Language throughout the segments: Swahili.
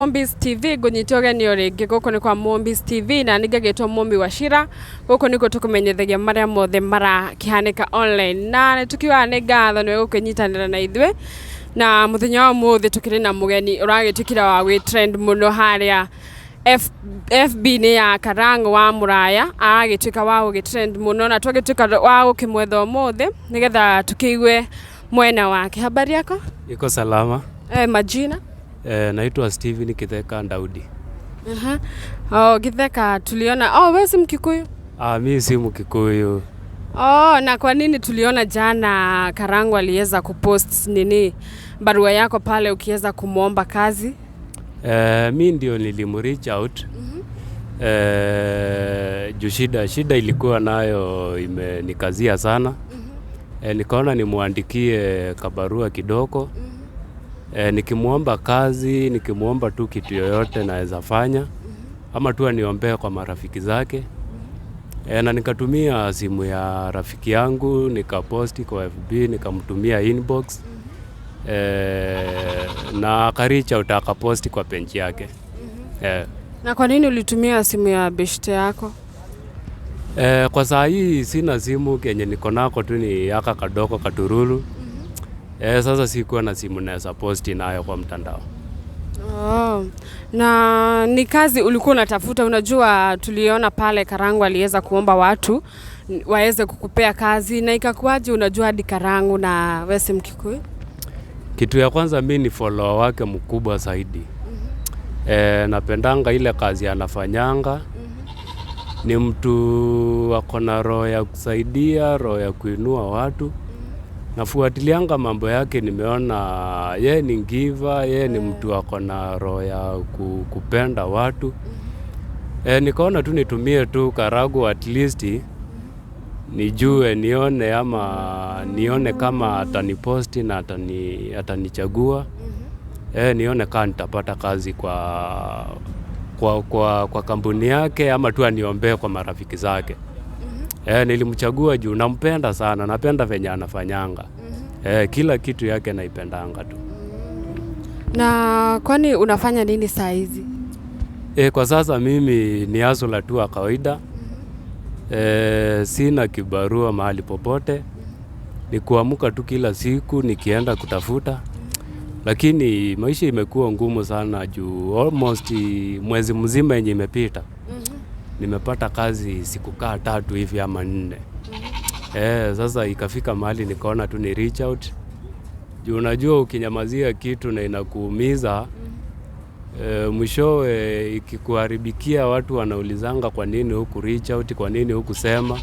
Mombis TV gunyitoga ni orege goko ni kwa Mombis TV na nigagetwa Mombi wa Shira goko niko tukumenyethagia maria mothe mara kihaneka online na tukiwa ne gatho ni gukunyitanira na ithwe na muthenya wa muthe tukiri na mugeni uragitukira wa gwi trend muno haria FB ni ya karangu wa muraya agituika wa gwi trend muno na twagituika wa gukimwetha muthe nigetha tukiigwe mwena wake. Habari yako? Iko salama. Majina? Naitwa Steven Kitheka Daudi. Kitheka tuliona. Wewe si Mkikuyu? Mimi si Mkikuyu. Na kwa nini tuliona jana Karangu aliweza kupost nini barua yako pale ukiweza kumuomba kazi? Mimi ndio nilimreach out. Shida ilikuwa nayo imenikazia sana. Nikaona nimuandikie kabarua kidogo. Nikimuomba kazi, nikimuomba tu kitu yoyote naweza fanya ama tu aniombee kwa marafiki zake. Na nikatumia simu ya rafiki yangu, nikaposti kwa FB, nikamtumia inbox. Na akaricha utakaposti kwa page yake. Na kwa nini ulitumia simu ya beshte yako? Kwa saa hii sina simu, kenye niko nako tu ni yaka kadogo katurulu. Sasa sikuwa na simu naweza posti nayo kwa mtandao. Na ni kazi ulikuwa unatafuta? Unajua tuliona pale Karangu aliweza kuomba watu waweze kukupea kazi na ikakuaje unajua hadi Karangu na wewe si Mkikuyu? Kitu ya kwanza mimi ni follower wake mkubwa zaidi. Napendanga ile kazi anafanyanga. Ni mtu ako na roho ya kusaidia, roho ya kuinua watu. Nafuatilianga mambo yake, nimeona yeye ni giver, yeye ni mtu ako na roho ya kupenda watu. Nikaona tu nitumie tu Karangu at least nijue nione kama ataniposti na atanichagua. Nione kama nitapata kazi kwa kampuni yake ama tu aniombee kwa marafiki zake. Nilimchagua juu nampenda sana, napenda venye anafanyanga. Kila kitu yake naipendanga tu. Na kwani unafanya nini saa hizi? Kwa sasa mimi ni hustler tu wa kawaida. Sina kibarua mahali popote. Ni kuamka tu kila siku nikienda kutafuta. Lakini maisha imekuwa ngumu sana juu almost mwezi mzima yenye imepita. Nimepata kazi siku 3 hivi ama 4. Sasa ikafika mahali nikaona tu ni reach out. Juu unajua ukinyamazia kitu na inakuumiza, mwishowe ikikuharibikia watu wanaulizanga kwa nini huku reach out, kwa nini huku sema.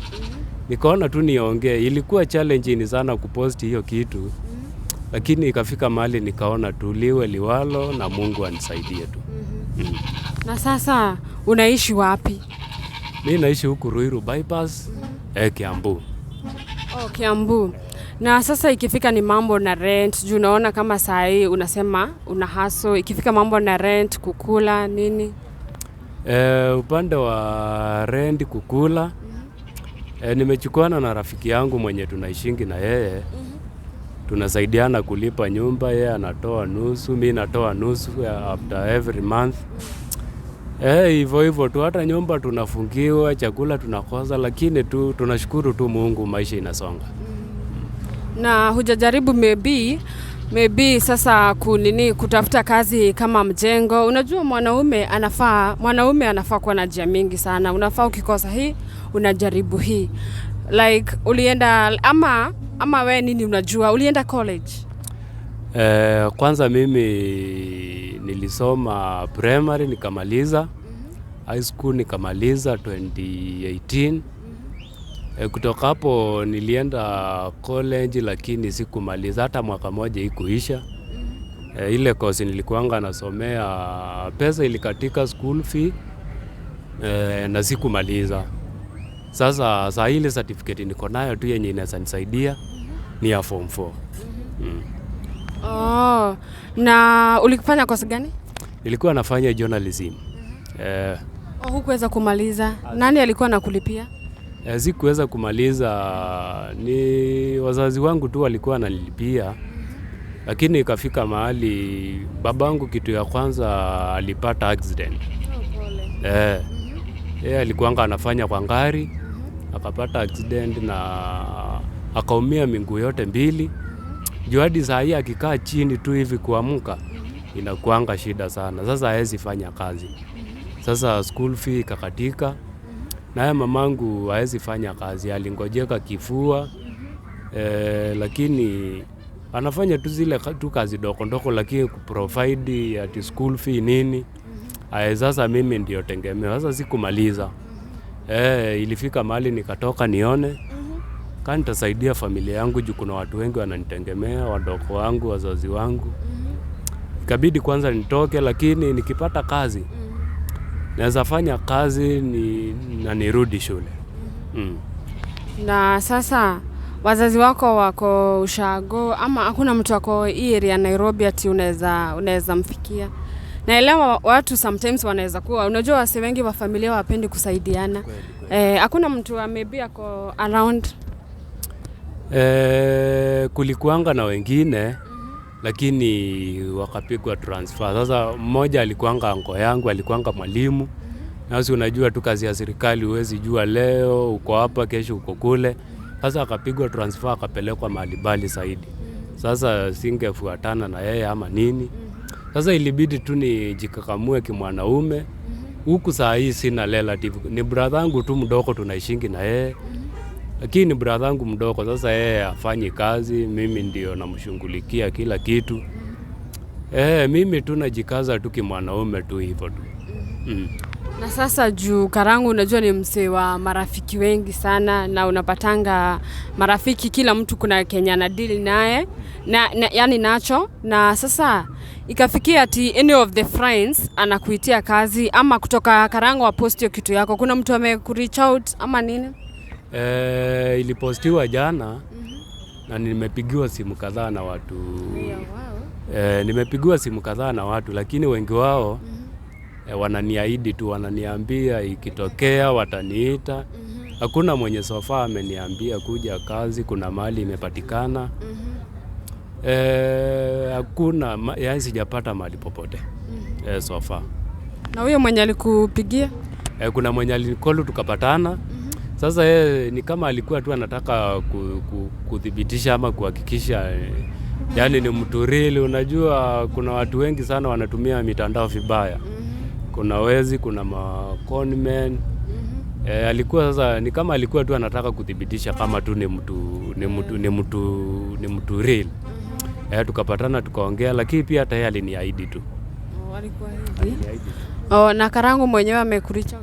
Nikaona tu niongee. Ilikuwa challenge sana kuposti hiyo kitu. Lakini ikafika mahali nikaona tu liwe liwalo na Mungu anisaidie tu. Na sasa unaishi wapi? Mimi naishi huku Ruiru bypass, Kiambu. Kiambu. Na sasa ikifika ni mambo na rent, juu unaona kama saa hii unasema una hustle, ikifika mambo na rent, kukula nini? Upande wa rent, kukula, nimechukuana na rafiki yangu mwenye tunaishingi na yeye. Tunasaidiana kulipa nyumba, yeye anatoa nusu, mimi natoa nusu after every month. Hivyo tu, hata nyumba tunafungiwa, chakula tunakosa, lakini tu tunashukuru tu Mungu, maisha inasonga. Na hujajaribu maybe sasa kutafuta kazi kama mjengo? Unajua mwanaume anafaa kuwa na njia mingi sana. Unafaa ukikosa hii unajaribu hii. Like ulienda ama we nini, unajua ulienda college? Kwanza mimi nilisoma primary nikamaliza, high school nikamaliza 2018. Kutoka hapo nilienda college lakini sikumaliza, hata mwaka moja ikuisha. Ile course nilikuanga nasomea, pesa ilikatika school fee, na sikumaliza. Sasa saa ile certificate niko nayo tu yenye inanisaidia ni ya form 4. Na ulikufanya course gani? Nilikuwa nafanya journalism. Hukuweza kumaliza? Nani alikuwa anakulipia? Sikuweza kumaliza, ni wazazi wangu tu walikuwa wananilipia. Lakini ikafika mahali babangu kitu ya kwanza alipata accident. Yeye alikuanga anafanya kwa ngari, akapata accident na akaumia miguu yote mbili. Juu hadi saa hii akikaa chini tu hivi kuamka inakuanga shida sana. Sasa hawezi fanya kazi. Sasa school fee ikakatika. Naye mamangu hawezi fanya kazi, alingojeka kifua. Lakini anafanya tu zile tu kazi ndoko lakini kuprovide ati school fee nini. Sasa mimi ndio tegemeo. Sasa sikumaliza. Ilifika mahali nikatoka nione kama nitasaidia familia yangu juu kuna watu wengi wananitegemea, wadogo wangu, wazazi wangu. Ikabidi kwanza nitoke, lakini nikipata kazi naweza fanya kazi na nirudi shule. Na sasa wazazi wako wako ushago ama hakuna mtu wako area Nairobi ati unaweza mfikia? Naelewa watu sometimes wanaweza kuwa, unajua wase wengi wa familia wapendi kusaidiana. Hakuna mtu maybe ako around? Kulikuanga na wengine lakini wakapigwa transfer. Sasa mmoja alikuanga anko yangu, alikuanga mwalimu. Nasi unajua tu kazi ya serikali huwezi jua leo uko hapa kesho uko kule. Sasa akapigwa transfer akapelekwa mahali mbali zaidi. Sasa singefuatana na yeye ama nini. Sasa ilibidi tu nijikakamue kimwanaume. Huku saa hii sina relative. Ni brother yangu tu mdogo tunaishingi na yeye. Lakini ni brother yangu mdogo, sasa yeye hafanyi kazi, mimi ndio namshughulikia kila kitu. Mimi tu najikaza tu kimwanaume tu hivyo tu. Na sasa juu Karangu unajua ni msee wa marafiki wengi sana na unapatanga marafiki kila mtu kuna Kenya na deal naye yani nacho, na sasa ikafikia ati any of the friends anakuitia kazi ama kutoka Karangu wa post hiyo kitu yako, kuna mtu ameku-reach out ama nini? Ilipostiwa jana na nimepigiwa simu kadhaa na watu. Nimepigiwa simu kadhaa na watu lakini wengi wao wananiahidi tu, wananiambia ikitokea wataniita. Hakuna mwenye sofa ameniambia kuja kazi kuna mahali imepatikana. Hakuna, yani sijapata mahali popote sofa. Na huyo mwenye alikupigia? Kuna mwenye alikolu tukapatana. Sasa ni kama alikuwa tu anataka kudhibitisha ama kuhakikisha yani ni mtu real. Unajua kuna watu wengi sana wanatumia mitandao vibaya. Kuna wezi, kuna conmen. Alikuwa sasa ni kama alikuwa tu anataka kudhibitisha kama tu ni mtu real. Tukapatana tukaongea lakini pia hata yeye aliniahidi tu. Alikuahidi. Na Karangu mwenyewe amekuricha?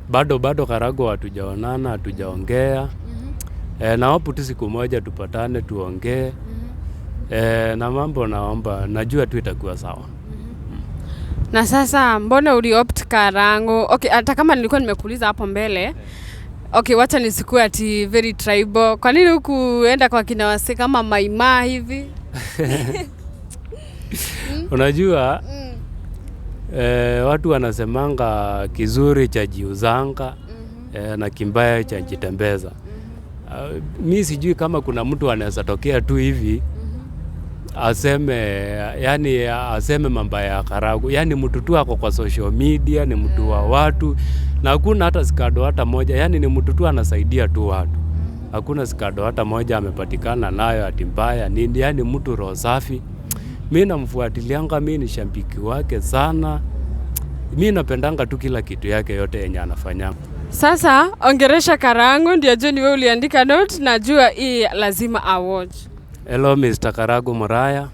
Bado Karangu hatujaonana, hatujaongea. Na wapo tu siku moja tupatane tuongee. Na mambo naomba najua tu itakuwa sawa. Na sasa mbona uliopt Karangu? Okay, hata kama nilikuwa nimekuuliza hapo mbele. Okay, wacha nisikue ati very tribal. Kwa nini hukuenda kwa kina wase kama Maima hivi? Unajua watu wanasemanga kizuri cha jiuzanga na kimbaya cha jitembeza. Mimi sijui kama kuna mtu anaweza tokea tu hivi aseme mambo ya Karangu. Yani mtu tu ako kwa social media, ni mtu wa watu na hakuna hata skado hata moja. Yani ni mtu tu anasaidia tu watu. Hakuna skado hata moja amepatikana nayo ati mbaya nini. Yani mtu roho safi. Mimi namfuatilianga, mimi ni shambiki wake sana. Mimi napendanga tu kila kitu yake yote yenye anafanya. Sasa ongeresha Karangu ndio John wewe uliandika note, najua hii lazima awatch. Hello Mr. Karangu Moraya.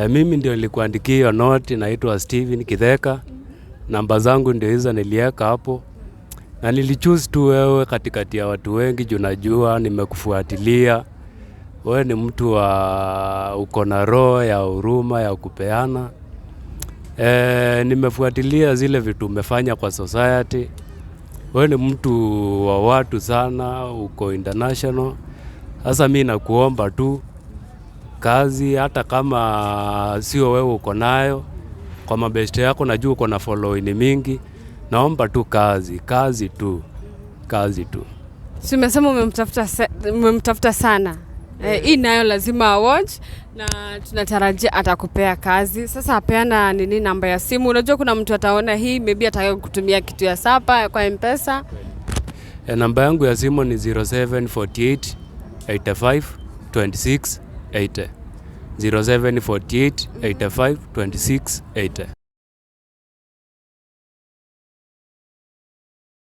Mimi ndio nilikuandikia hiyo note, naitwa Steven Kitheka. Namba zangu ndio hizo niliweka hapo. Na nilichoose tu wewe katikati ya watu wengi juu najua nimekufuatilia. Wewe ni mtu wa uko na roho ya huruma ya kupeana. Nimefuatilia zile vitu umefanya kwa society. Wewe ni mtu wa watu sana, uko international. Sasa mimi nakuomba tu kazi, hata kama sio wewe uko nayo, kwa mabeste yako najua uko na following mingi, naomba tu kazi tu. Si umesema umemtafuta sana? Hii nayo lazima watch na tunatarajia atakupea kazi. Sasa apeana nini namba ya simu. Unajua kuna mtu ataona hii maybe ataka kutumia kitu ya sapa kwa M-Pesa. Namba yangu ya simu ni 0748 85 26 80. 0748 85 26 80.